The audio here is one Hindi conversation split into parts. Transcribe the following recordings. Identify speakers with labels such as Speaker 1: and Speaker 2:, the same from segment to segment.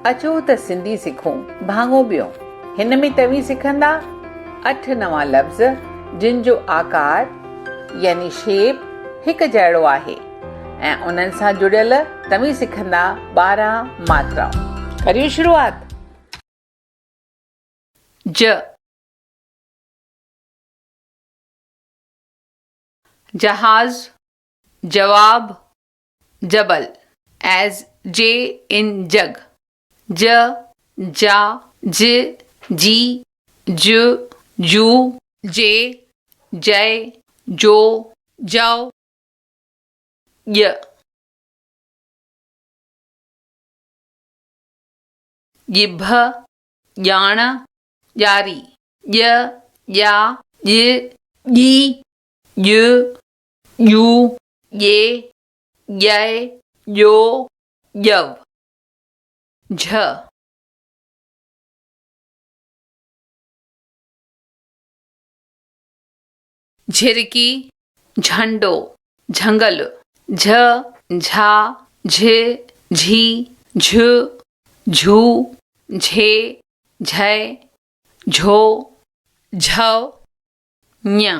Speaker 1: अचो त सिंधी सिखूं भाङो ॿियो। हिन में तव्हीं सिखंदा 8 नवां लफ़्ज़ जिन जो आकार यानी शेप हिकु जहिड़ो आहे ऐं उन्हनि सां जुड़ियल तव्हीं सिखंदा 12 मात्राऊं। करियो शुरूआत। ज जहाज, जवाब, जबल as J in jug, ज, जा, ज, जी, ज, जू, जे, जय, जो, जौ, य, जिभ, याण, यारी, य, या, य, ई, य, यू, ये, यै, यो, यव, झ, झिरकी, झंडो, झंगल, झ, झा, झ, झी, झ, झू, झे, झय, झो, झव, ञ,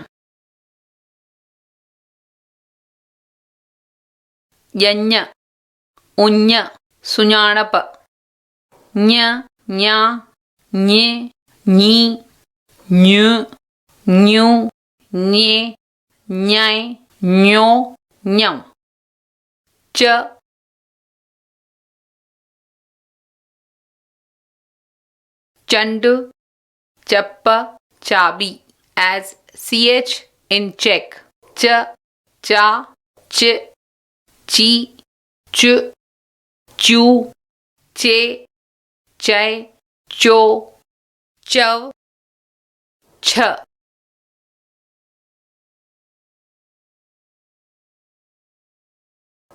Speaker 1: यञ, उञ, सुञाणप, ञ, ञा, ञ, ञी, ञ, ञू, ञे, ञै, ञो, ञौ, च, चंड, चप, चाबी as ch in check, च, चा, च, ची, च, चू, चे, चय, चो, चव, छ,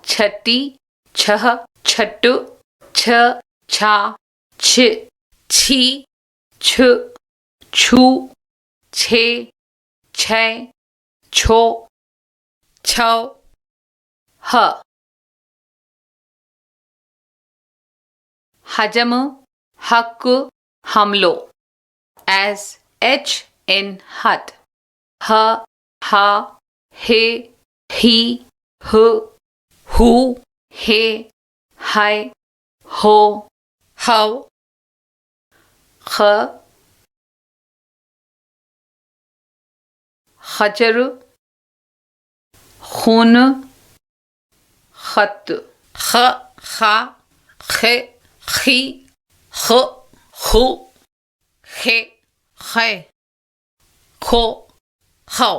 Speaker 1: छटी, छह, छट, छ, छा, छ, छी, छ, छू, छे, छै, छो, छव, ह, हजम, हक, हमलो as h in hut, ह, हा, हे, ही, ह, हू, हे, हाय, हो, हव, ख, खचर, खून, खत, ख, खा, खे, खी, ख, खु, खे, खे, खो, खौ।